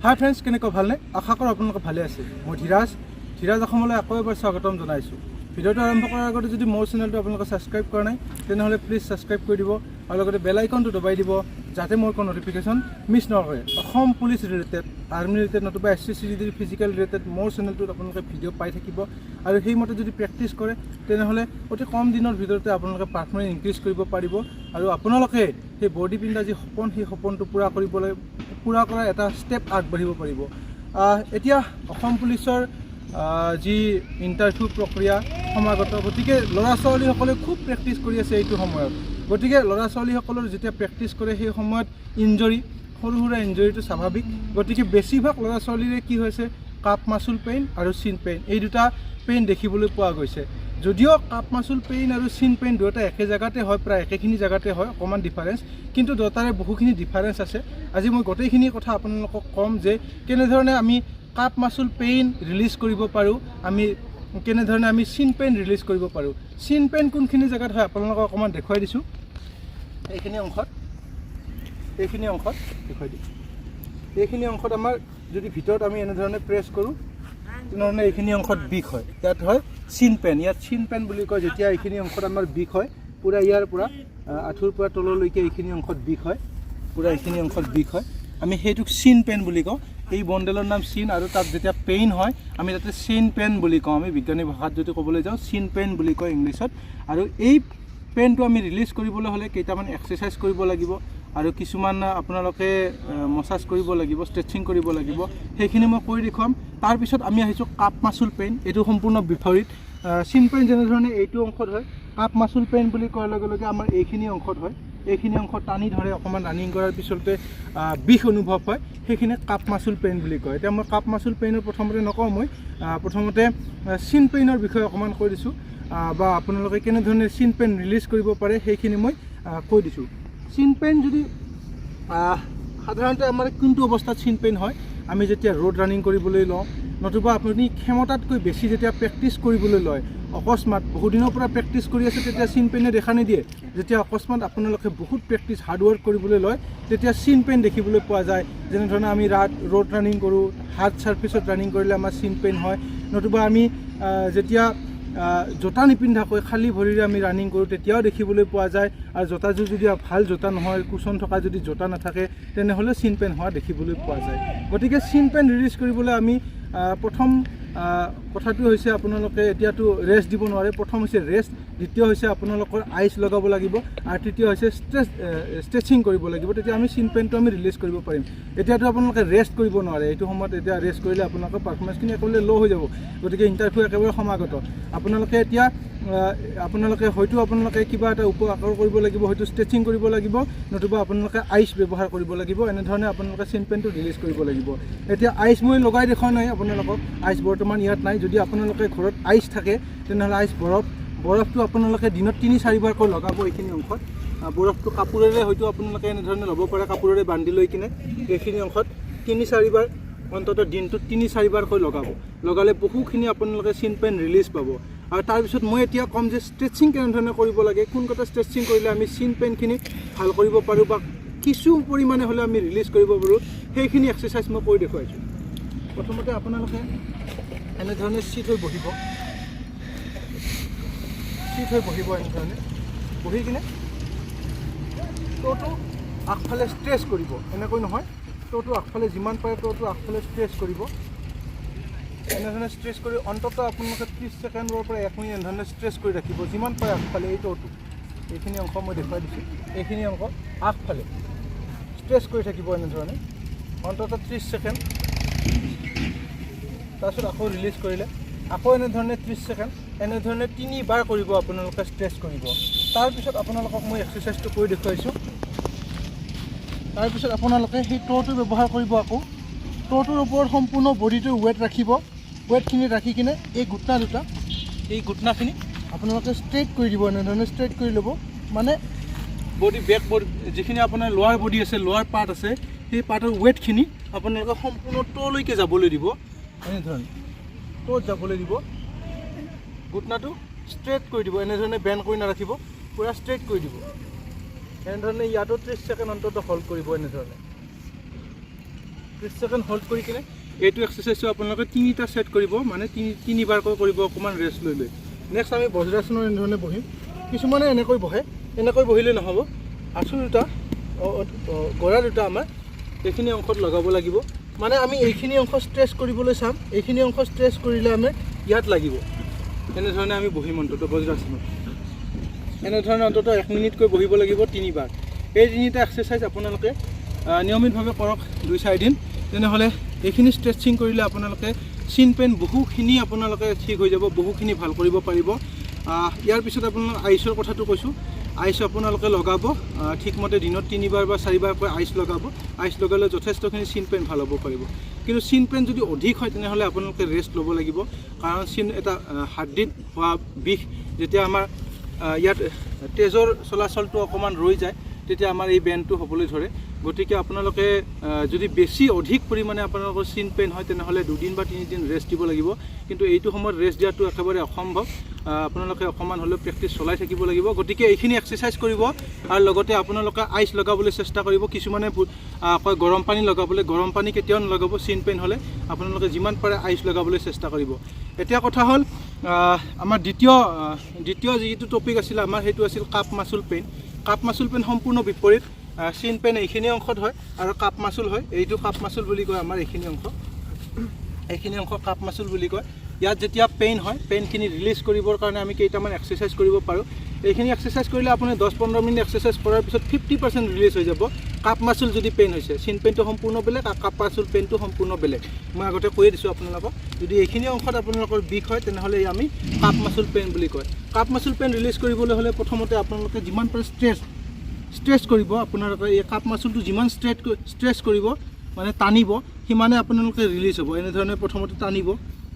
হাই friends, কেনেকৈ ভালনে? আশা কৰোঁ আপোনালোকে ভালে আছে। মই ধীৰাজ অসমলৈ আকৌ এবাৰ স্বাগতম জনাইছোঁ। ভিডিঅ'টো আৰম্ভ কৰাৰ আগতে যদি মোৰ চেনেলটো আপোনালোকে ছাবস্ক্ৰাইব কৰা নাই তেনেহ'লে প্লিজ ছাবস্ক্ৰাইব কৰি দিব আৰু লগতে বেল আইকনটো দবাই দিব যাতে মোৰ কোনো নটিফিকেশ্যন মিছ নকৰে। Assam police related, army related নতুবা SCCD ফিজিকেল ৰিলেটেড মোৰ চেনেলটোত আপোনালোকে ভিডিঅ' পাই থাকিব আৰু সেইমতে যদি প্ৰেক্টিছ কৰে তেনেহ'লে অতি কম দিনৰ ভিতৰতে আপোনালোকে পাৰফৰ্মেঞ্চ ইনক্ৰিজ কৰিব পাৰিব আৰু আপোনালোকে সেই বডি পিন্ধা যি সপোন সেই সপোনটো পূৰা কৰাৰ এটা ষ্টেপ আগবাঢ়িব পাৰিব। এতিয়া অসম পুলিচৰ যি ইণ্টাৰভিউ প্ৰক্ৰিয়া সমাগত, গতিকে ল'ৰা ছোৱালীসকলে খুব প্ৰেক্টিছ কৰি আছে এইটো সময়ত। গতিকে ল'ৰা ছোৱালীসকলৰ যেতিয়া প্ৰেক্টিছ কৰে সেই সময়ত সৰু সুৰা ইঞ্জৰিটো স্বাভাৱিক। গতিকে বেছিভাগ ল'ৰা ছোৱালীৰে কি হৈছে, কাপ মাচুল পেইন আৰু চিন পেইন, এই দুটা পেইন দেখিবলৈ পোৱা গৈছে। যদিও কাপ মাচুল পেইন আৰু চিন পেইন দুয়োটা একে জেগাতে হয়, প্ৰায় একেখিনি জেগাতে হয়, অকণমান ডিফাৰেঞ্চ, কিন্তু দুয়োটাৰে বহুখিনি ডিফাৰেঞ্চ আছে। আজি মই গোটেইখিনি কথা আপোনালোকক ক'ম যে কেনেধৰণে আমি কাপ মাচুল পেইন ৰিলিজ কৰিব পাৰোঁ, কেনেধৰণে আমি চিন পেইন ৰিলিজ কৰিব পাৰোঁ। চিন পেইন কোনখিনি জেগাত হয় আপোনালোকক অকণমান দেখুৱাই দিছোঁ। এইখিনি অংশত দেখুৱাই দিওঁ। এইখিনি অংশত আমাৰ যদি ভিতৰত আমি এনেধৰণে প্ৰেছ কৰোঁ তেনেধৰণে এইখিনি অংশত বিষ হয়, ইয়াত হয় চিন পেইন। ইয়াত চিন পেইন বুলি কয় যেতিয়া এইখিনি অংশত আমাৰ বিষ হয়, পূৰা ইয়াৰ পৰা আঁঠুৰ পৰা তললৈকে এইখিনি অংশত বিষ হয়, পূৰা এইখিনি অংশত বিষ হয়, আমি সেইটোক চিন পেইন বুলি কওঁ। এই বণ্ডেলৰ নাম চিন, আৰু তাত যেতিয়া পেইন হয় আমি তাতে চিন পেইন বুলি কওঁ। আমি বিজ্ঞানী ভাষাত যদি ক'বলৈ যাওঁ চিন পেইন বুলি কয় ইংলিছত। আৰু এই পেইনটো আমি ৰিলিজ কৰিবলৈ হ'লে কেইটামান এক্সাৰচাইজ কৰিব লাগিব আৰু কিছুমান আপোনালোকে মছাজ কৰিব লাগিব, ষ্ট্ৰেচিং কৰিব লাগিব, সেইখিনি মই কৰি দেখুৱাম। তাৰপিছত আমি আহিছোঁ কাপ মাচুল পেইন, এইটো সম্পূৰ্ণ বিপৰীত। চিন পেইন যেনেধৰণে এইটো অংশত হয়, কাপ মাচুল পেইন বুলি কোৱাৰ লগে লগে আমাৰ এইখিনি অংশত হয়। এইখিনি অংশ টানি ধৰে, অকণমান ৰানিং কৰাৰ পিছতে বিষ অনুভৱ হয়, সেইখিনি কাপ মাচুল পেইন বুলি কয়। এতিয়া মই কাপ মাচুল পেইনৰ প্ৰথমতে নকওঁ, মই প্ৰথমতে চিন পেইনৰ বিষয়ে অকণমান কৈ দিছোঁ, বা আপোনালোকে কেনেধৰণে চিন পেইন ৰিলিজ কৰিব পাৰে সেইখিনি মই কৈ দিছোঁ। চিন পেইন যদি সাধাৰণতে আমাৰ কোনটো অৱস্থাত চিন পেইন হয়, আমি যেতিয়া ৰোড ৰানিং কৰিবলৈ লওঁ, নতুবা আপুনি ক্ষমতাতকৈ বেছি যেতিয়া প্ৰেক্টিছ কৰিবলৈ লয়, অকস্মাত বহুদিনৰ পৰা প্ৰেক্টিছ কৰি আছে তেতিয়া চিন পেইনে দেখা নিদিয়ে। যেতিয়া অকস্মাত আপোনালোকে বহুত প্ৰেক্টিছ হাৰ্ডৱৰ্ক কৰিবলৈ লয় তেতিয়া চিন পেইন দেখিবলৈ পোৱা যায়। যেনেধৰণে আমি ৰোড ৰানিং কৰোঁ, হাৰ্ড ছাৰ্ফেচত ৰানিং কৰিলে আমাৰ চিন পেইন হয়, নতুবা আমি যেতিয়া জোতা নিপিন্ধাকৈ খালী ভৰিৰে আমি ৰানিং কৰোঁ তেতিয়াও দেখিবলৈ পোৱা যায়। আৰু জোতাযোৰ যদি ভাল জোতা নহয়, কুচন থকা যদি জোতা নাথাকে তেনেহ'লে চিন পেইন হোৱা দেখিবলৈ পোৱা যায়। গতিকে চিন পেইন ৰিলিজ কৰিবলৈ আমি প্ৰথম কথাটো হৈছে আপোনালোকে এতিয়াতো ৰেষ্ট দিব নোৱাৰে। প্ৰথম হৈছে ৰেষ্ট, দ্বিতীয় হৈছে আপোনালোকৰ আইচ লগাব লাগিব, আৰু তৃতীয় হৈছে ষ্ট্ৰেচিং কৰিব লাগিব, তেতিয়া আমি চিন পেইনটো আমি ৰিলিজ কৰিব পাৰিম। এতিয়াতো আপোনালোকে ৰেষ্ট কৰিব নোৱাৰে, এইটো সময়ত এতিয়া ৰেষ্ট কৰিলে আপোনালোকৰ পাৰফৰ্মেঞ্চখিনি একেবাৰে ল' হৈ যাব। গতিকে ইণ্টাৰভিউ একেবাৰে সমাগত। আপোনালোকে এতিয়া আপোনালোকে কিবা এটা উপকাৰ কৰিব লাগিব, হয়তো ষ্ট্ৰেচিং কৰিব লাগিব, নতুবা আপোনালোকে আইচ ব্যৱহাৰ কৰিব লাগিব। এনেধৰণে আপোনালোকে চিন পেইনটো ৰিলিজ কৰিব লাগিব। এতিয়া আইচ মই লগাই দেখুওৱা নাই আপোনালোকক, আইচ বৰ্তমান ইয়াত নাই। যদি আপোনালোকে ঘৰত আইচ থাকে তেনেহ'লে আইচ বৰফটো আপোনালোকে দিনত 3-4 বাৰকৈ লগাব। এইখিনি অংশত বৰফটো কাপোৰেৰে হয়তো আপোনালোকে এনেধৰণে ল'ব পাৰে, কাপোৰেৰে বান্ধি লৈ কিনে এইখিনি অংশত 3-4 বাৰ, অন্ততঃ দিনটোত 3-4 বাৰকৈ লগালে বহুখিনি আপোনালোকে চিন পেইন ৰিলিজ পাব। আৰু তাৰপিছত মই এতিয়া ক'ম যে ষ্ট্ৰেচিং কেনেধৰণে কৰিব লাগে, কোন কথা ষ্ট্ৰেচিং কৰিলে আমি চিন পেইনখিনি ভাল কৰিব পাৰোঁ বা কিছু পৰিমাণে হ'লে আমি ৰিলিজ কৰিব পাৰোঁ, সেইখিনি এক্সাৰচাইজ মই কৰি দেখুৱাইছোঁ। প্ৰথমতে আপোনালোকে এনেধৰণে চিট হৈ বহিব, এনেধৰণে বহি কিনে ট'টো আগফালে ষ্ট্ৰেচ কৰিব। এনেকৈ নহয়, ট'টো আগফালে যিমান পাৰে ট'টো আগফালে ষ্ট্ৰেচ কৰিব। এনেধৰণে ষ্ট্ৰেচ কৰি অন্ততঃ আপোনালোকে 30 ছেকেণ্ডৰ পৰা 1 মিনিট এনেধৰণে ষ্ট্ৰেচ কৰি ৰাখিব, যিমান পাৰে আগফালে। এই ট'টো এইখিনি অংশ মই দেখুৱাই দিছোঁ, এইখিনি অংশ আগফালে ষ্ট্ৰেচ কৰি থাকিব এনেধৰণে অন্ততঃ 30 ছেকেণ্ড। তাৰপিছত আকৌ ৰিলিজ কৰিলে আকৌ এনেধৰণে 30 ছেকেণ্ড, এনেধৰণে 3 বাৰ কৰিব আপোনালোকে ষ্ট্ৰেচ কৰিব। তাৰপিছত আপোনালোকক মই এক্সাৰচাইজটো কৰি দেখুৱাইছোঁ। তাৰপিছত আপোনালোকে সেই ট'টো ব্যৱহাৰ কৰিব। আকৌ ট'টোৰ ওপৰত সম্পূৰ্ণ বডিটো ৱেট ৰাখিব। ৱেটখিনি ৰাখি কিনে এই ঘুটনাখিনি আপোনালোকে ষ্ট্ৰেইট কৰি দিব। এনেধৰণে ষ্ট্ৰেইট কৰি ল'ব, মানে বেক বডি যিখিনি আপোনাৰ লোৱাৰ বডি আছে, লোৱাৰ পাৰ্ট আছে, সেই পাৰ্টৰ ৱেটখিনি আপোনালোকে সম্পূৰ্ণ ট'লৈকে যাবলৈ দিব। এনেধৰণে ট'ত যাবলৈ দিব, ঘুটনাটো ষ্ট্ৰেইট কৰি দিব। এনেধৰণে বেণ্ড কৰি নাৰাখিব, পূৰা ষ্ট্ৰেইট কৰি দিব। এনেধৰণে ইয়াতো 30 ছেকেণ্ড অন্ততঃ হোল্ড কৰিব। এনেধৰণে 30 সেকেন্ড হোল্ড কৰি কিনে এইটো এক্সাৰচাইজটো আপোনালোকে 3টা সেট কৰিব মানে 3বাৰকৈ কৰিব অকমান ৰেষ্ট লৈ লৈ নেক্সট আমি বজ্ৰাসনৰ এনেধৰণে বহিম কিছুমানে এনেকৈ বহে এনেকৈ বহিলে নহব আঁচু দুটা গৰা দুটা আমাৰ এইখিনি অংশত লগাব লাগিব মানে আমি এইখিনি অংশ ষ্ট্ৰেচ কৰিবলৈ চাম এইখিনি অংশ ষ্ট্ৰেচ কৰিলে আমি ইয়াত লাগিব এনেধৰণে আমি বহিম অন্তত বজ্ৰাসনত এনেধৰণে অন্তত 1 মিনিটকৈ বহিব লাগিব 3বাৰ এই 3টা এক্সাৰচাইজ আপোনালোকে নিয়মিতভাৱে কৰক 2-4 দিন তেনেহ'লে এইখিনি ষ্ট্ৰেচিং কৰিলে আপোনালোকে চিন পেইন বহুখিনি আপোনালোকে ঠিক হৈ যাব বহুখিনি ভাল কৰিব পাৰিব ইয়াৰ পিছত আপোনালোক আইচৰ কথাটো কৈছোঁ আইচ আপোনালোকে লগাব ঠিকমতে দিনত 3বাৰ বা 4বাৰকৈ আইচ লগাব আইচ লগালে যথেষ্টখিনি চিন পেইন ভাল হ'ব পাৰিব কিন্তু চিন পেইন যদি অধিক হয় তেনেহ'লে আপোনালোকে ৰেষ্ট ল'ব লাগিব কাৰণ চিন এটা হাৰ্ডিত হোৱা বিষ যেতিয়া আমাৰ ইয়াত তেজৰ চলাচলটো অকণমান ৰৈ যায় তেতিয়া আমাৰ এই বেণ্ডটো হ'বলৈ ধৰে গতিকে আপোনালোকে যদি বেছি অধিক পৰিমাণে আপোনালোকৰ চিন পেইন হয় তেনেহ'লে 2 দিন বা 3 দিন ৰেষ্ট দিব লাগিব কিন্তু এইটো সময়ত ৰেষ্ট দিয়াটো একেবাৰে অসম্ভৱ আপোনালোকে অকণমান হ'লেও প্ৰেক্টিছ চলাই থাকিব লাগিব গতিকে এইখিনি এক্সাৰচাইজ কৰিব আৰু লগতে আপোনালোকে আইচ লগাবলৈ চেষ্টা কৰিব কিছুমানে কয় গৰম পানী লগাবলৈ গৰম পানী কেতিয়াও নলগাব চিন পেইন হ'লে আপোনালোকে যিমান পাৰে আইচ লগাবলৈ চেষ্টা কৰিব এতিয়া কথা হ'ল আমাৰ দ্বিতীয় যিটো টপিক আছিল আমাৰ সেইটো আছিল কাপ মাচুল পেইন কাপ মাচুল পেইন সম্পূৰ্ণ বিপৰীত চিন পেইন এইখিনি অংশত হয় আৰু কাপ মাচুল হয় এইটো কাপ মাচুল বুলি কয় আমাৰ এইখিনি অংশ কাপ মাচুল বুলি কয় ইয়াত যেতিয়া পেইন হয় পেইনখিনি ৰিলিজ কৰিবৰ কাৰণে আমি কেইটামান এক্সাৰচাইজ কৰিব পাৰোঁ এইখিনি এক্সাৰচাইজ কৰিলে আপুনি 10-15 মিনিট এক্সাৰচাইজ কৰাৰ পিছত 50% ৰিলিজ হৈ যাব কাপ মাচুল যদি পেইন হৈছে চিন পেইনটো সম্পূৰ্ণ বেলেগ আৰু কাপ মাচুল পেইনটো সম্পূৰ্ণ বেলেগ মই আগতে কৈয়ে দিছোঁ আপোনালোকক যদি এইখিনি অংশত আপোনালোকৰ বিষ হয় তেনেহ'লে আমি কাপ মাচুল পেইন বুলি কয় কাপ মাচুল পেইন ৰিলিজ কৰিবলৈ হ'লে প্ৰথমতে আপোনালোকে যিমান পাৰে ষ্ট্ৰেচ কৰিব আপোনালোকে এই কাপ মাচুলটো যিমান ষ্ট্ৰেচ কৰিব মানে টানিব সিমানে আপোনালোকে ৰিলিজ হ'ব এনেধৰণে প্ৰথমতে টানিব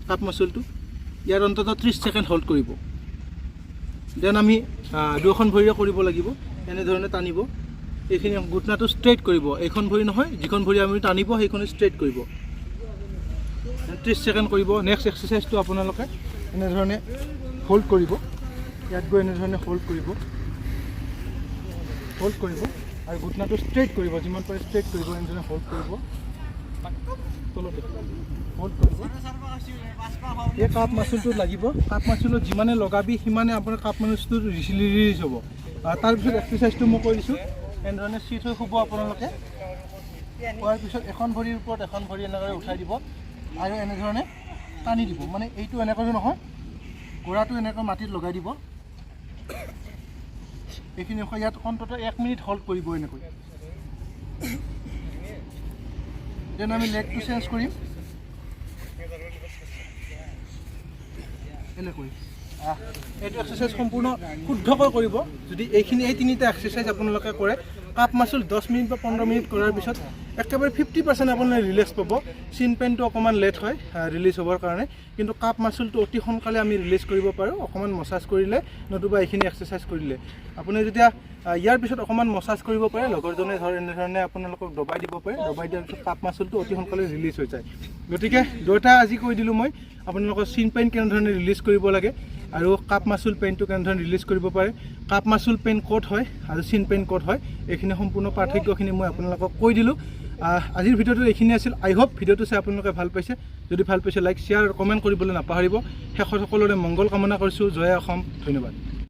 কাপ মাচুলটো ইয়াৰ অন্তত 30 সেকেন্ড হোল্ড কৰিব দেন আমি দুখন ভৰিৰে কৰিব লাগিব এনেধৰণে টানিব এইখিনি ঘুটনাটো ষ্ট্ৰেইট কৰিব এইখন ভৰি নহয় যিখন ভৰি আমি টানিব সেইখন ষ্ট্ৰেইট কৰিব 30 সেকেন্ড কৰিব নেক্সট এক্সাৰচাইজটো আপোনালোকে এনেধৰণে হোল্ড কৰিব ইয়াত গৈ এনেধৰণে হোল্ড কৰিব আৰু ঘুটনাটো ষ্ট্ৰেইট কৰিব যিমান পাৰে ষ্ট্ৰেইট কৰিব এনেধৰণে হোল্ড কৰিব তলতে হোল্ড কৰিব এই কাপ মাচুলটো লাগিব কাপ মাচুলত যিমানে লগাবি সিমানে আপোনাৰ কাপ মাচুলটো ৰিলিজ হ'ব তাৰপিছত এক্সাৰচাইজটো মই কৈ দিছোঁ এনেধৰণে চিট হৈ শুব আপোনালোকে হোৱাৰ পিছত এখন ভৰিৰ ওপৰত এখন ভৰি এনেদৰে উঠাই দিব আৰু এনেধৰণে টানি দিব মানে এইটো এনেকৈ নহয় গোৰাটো এনেকৈ মাটিত লগাই দিব এইখিনি ইয়াত অন্তত 1 মিনিট হোল্ড কৰিব এনেকৈ দেন আমি লেগটো চেঞ্জ কৰিম এনেকৈ এইটো এক্সাৰচাইজ সম্পূৰ্ণ শুদ্ধকৈ কৰিব যদি এই 3টা এক্সাৰচাইজ আপোনালোকে কৰে কাপ মাচুল 10 মিনিট বা 15 মিনিট কৰাৰ পিছত একেবাৰে 50% আপোনালোকে ৰিলিজ পাব চিন পেইনটো অকণমান লেট হয় ৰিলিজ হ'বৰ কাৰণে কিন্তু কাপ মাচুলটো অতি সোনকালে আমি ৰিলিজ কৰিব পাৰোঁ অকণমান মছাজ কৰিলে নতুবা এইখিনি এক্সাৰচাইজ কৰিলে আপুনি যেতিয়া ইয়াৰ পিছত অকণমান মছাজ কৰিব পাৰে লগৰজনে এনেধৰণে আপোনালোকক দবাই দিব পাৰে দবাই দিয়াৰ পিছত কাপ মাচুলটো অতি সোনকালে ৰিলিজ হৈ যায় গতিকে দুটা আজি কৈ দিলোঁ মই আপোনালোকৰ চিন পেইন কেনেধৰণে ৰিলিজ কৰিব লাগে আৰু কাপ মাচুল পেইনটো কেনেধৰণে ৰিলিজ কৰিব পাৰে কাপ মাচুল পেইন ক'ত হয় আৰু চিন পেইন ক'ত হয় এইখিনি সম্পূৰ্ণ পাৰ্থক্যখিনি মই আপোনালোকক কৈ দিলোঁ আজিৰ ভিডিঅ'টো এইখিনি আছিল আই হোপ ভিডিঅ'টো চাই আপোনালোকে ভাল পাইছে যদি ভাল পাইছে লাইক শ্বেয়াৰ আৰু কমেণ্ট কৰিবলৈ নাপাহৰিব শেষত সকলোৰে মংগল কামনা কৰিছোঁ জয় অসম ধন্যবাদ